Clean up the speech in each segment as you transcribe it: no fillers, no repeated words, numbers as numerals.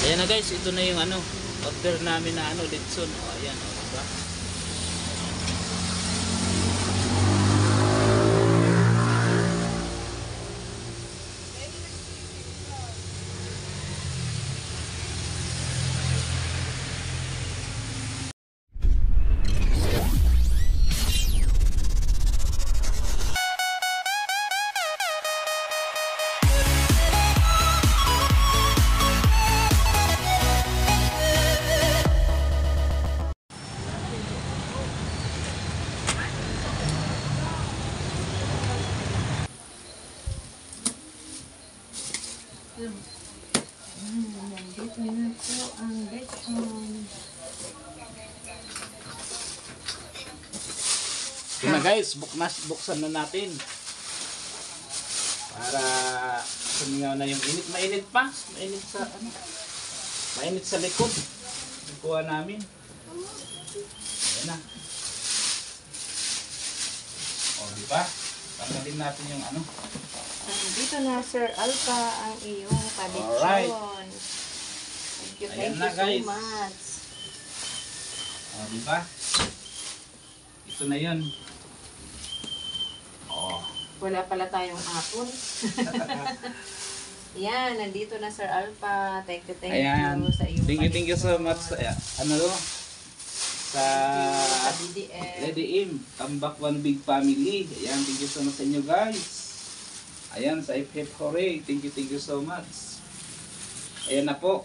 Ayan na guys, ito na yung ano, order namin na ano, litson. O, ayan, o, diba? Nandito na po ang lechon. Ito na guys, buksan na natin. Para sumingaw na yung init. Mainit pa. Mainit sa ano. Mainit sa likod. Nakuha namin. Ayan na. O, diba? Tanggalin natin yung ano. Nandito na Sir Alpha ang iyong kalechon. Alright. Thank you Ayan so na, guys. much. O, diba? Ito na yun. O. Wala pala tayong apple. Yan, nandito na Sir Alpha. Thank you Ayan. sa iyong Thank you so much. Ano to? Sa DDM. Lady Im, Tambak One Big Family. Ayan, thank you so much sa inyo guys. Ayan, sa Hip Hip Hooray. Thank you so much. Ayan na po.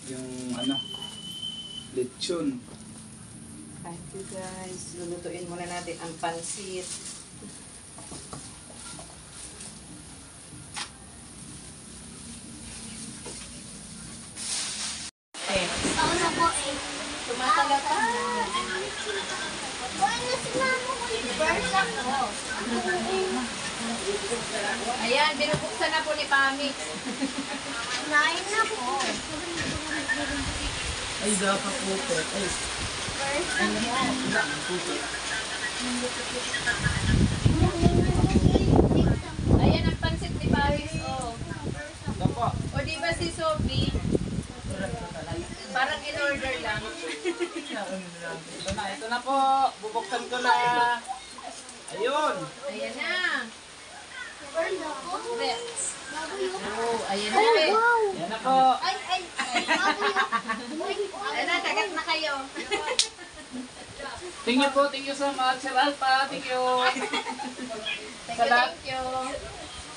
Yung ano, lechon. Thank you guys. Lulutuin muna natin ang pansit. Ako na po eh. Tumatagal ka na. Buwan na si mama ko yung first ako. Ayan, binubuksan na po ni Pamix. Nine na po. Ay, dapat po. Ay, First ako. Ayan ang pansit ni Pamix. Oh. ito po. O di ba si Sophie? Parang in-order lang. Ito na po. Bubuksan ko na. Ayun. Ayan na. First ako. Hindi. Bago yung... Oh, ayan na. Ayan na po. Ay, bago yung... Ayan na, kagat na kayo. Thank you po. Thank you so much, Sir Alpha. Thank you. Thank you.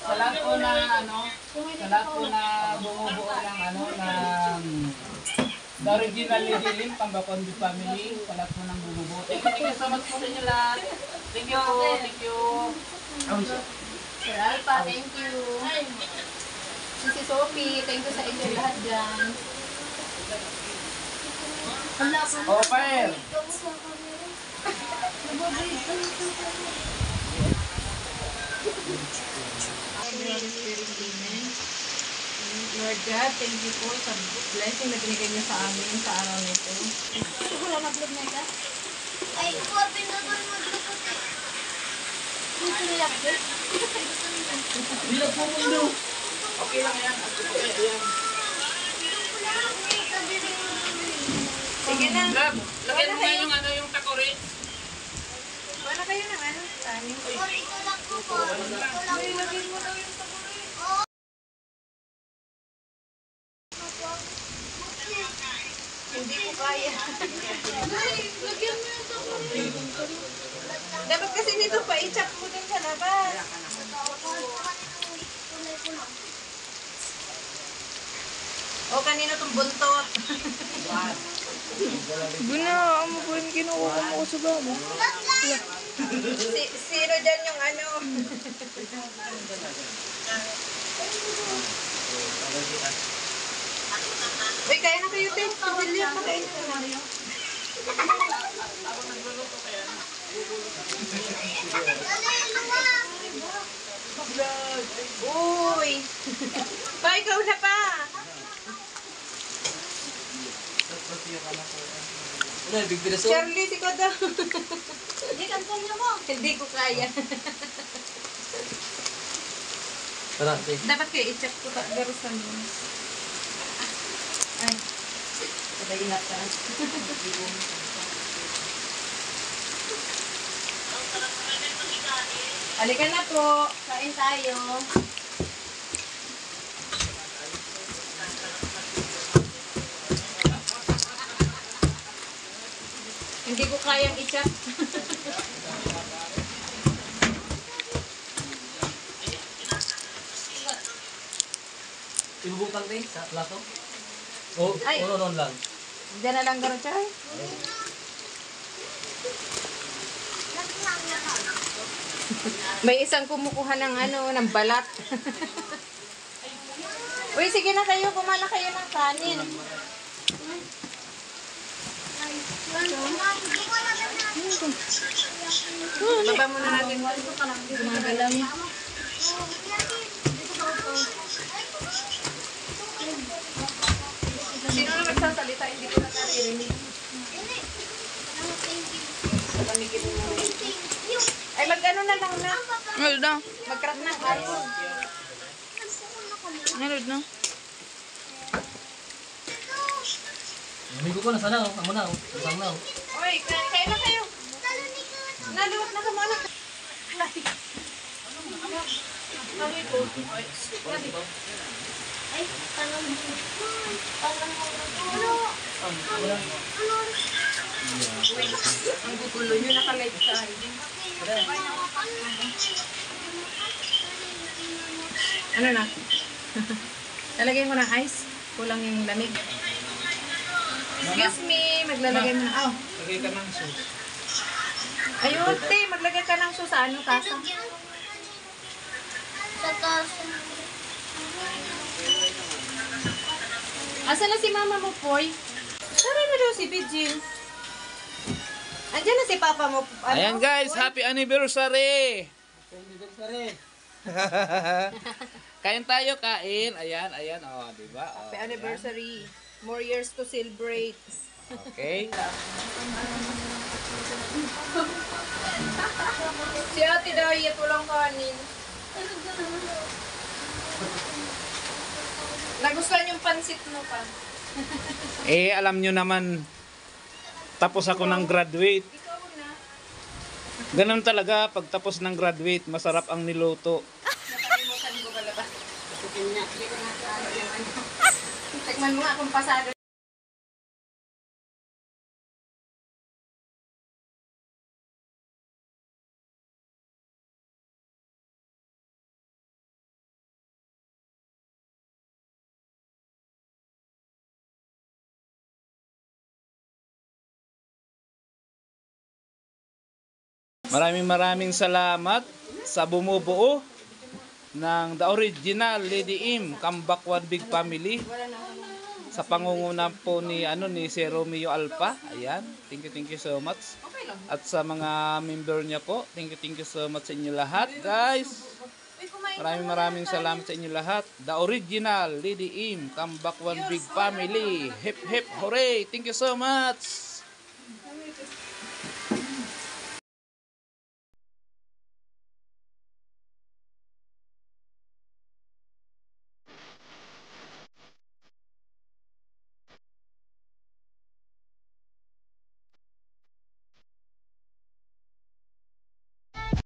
Sa lahat po na ano, sa lahat po na bumubuo ng ano, ng the original Lady Lim, Tambak One Big Family. Sa lahat po ng bumubuo. Thank you so much po sa inyo lahat. Thank you. Thank you. Sir Alpha, thank you. Si Sophie, thank you sa inyo lahat dyan. Oh, fire. Lord God, thank you po sa blessing na binigay niyo sa amin sa araw nito. Wala mag-vlog na ka? Ay, kuwapin na doon mag-vlog ko. Gusto nila vlog? Bilog po mundo. Okay lang yan. Okay, ayan. Sige na. Lab, lagyan mo na yung ano, yung takori. Wala kayo ng ano? Tani. Or ito lang po po. Ito lang po. Lagyan mo daw yung sabon. Hindi ko kaya. Lagyan mo yung sabon. Dapat kasi nito pa, i-chop mo dun sa labas. O, kanino tong buntot? Guna, amo po yung kinuha mo sa babo. Sino dyan yung ano? Uy, kaya na kayo, Tim. Pagdili, pakain na Mario. Uy! Pa, ikaw na pa! Charlie, si Kodo. Hindi, kanto niyo mo. Hindi ko kaya. Dapat kayo i-check ko garusan mo. Maingat ka. Halika na po. Kain tayo. Hindi ko kayang i-chat. Ibubutang din sa plato? O, Ay. ulo nun lang. Diyan na lang garo, Chay. May isang kumukuha ng ng balat. Uy, sige na kayo. Kumana kayo ng kanin. Baba muna natin. Gumagalaw. Sino na magsasalita? Hindi ko na naririnig. Ay, mag-ano na lang na. Ano na? Mag-crack ng ice. Ano na? Amigo ko na sana, amo na, usang na. Uy, kain na kayo. Naluwag na ka muna. Ay, tanong mo. Ang gugulo nyo, naka-live tayo. Ano na? Lalagay mo ng ice. Kulang yung lamig. Excuse me, maglalagay mo na. Oh. Lagay ka ng sauce. Ayun, te, maglagay ka ng sauce sa ano, kasa. Sa taas. Asa na si mama mo, Poy? Saan na daw si Bijin? Andiyan na si papa mo. Ano? Ayan guys, happy anniversary! Kain tayo, kain. Ayan, ayan. Oh, di ba? Oh, Happy anniversary. More years to celebrate. ayan. Okay. Si ate diet, walang kanin. Nagustuhan yung pansit mo pa. Alam nyo naman, tapos ako ng graduate. Ikaw na. Ganun talaga, pag tapos ng graduate, masarap ang niluto. Nakalimutan ko pala ba? Hindi ko na kaya yung ano. Tikman mo nga kung pasado. Maraming salamat sa bumubuo ng The Original Lady M Comeback One Big Family sa pangunguna po ni si Romeo Alpa. Ayan, thank you so much. Okay lang. At sa mga member niya po, thank you so much sa inyo lahat, guys. Uy, kumain ka Maraming salamat sa inyo lahat. The Original Lady M Comeback One Big Family. Hip hip hooray. Thank you so much.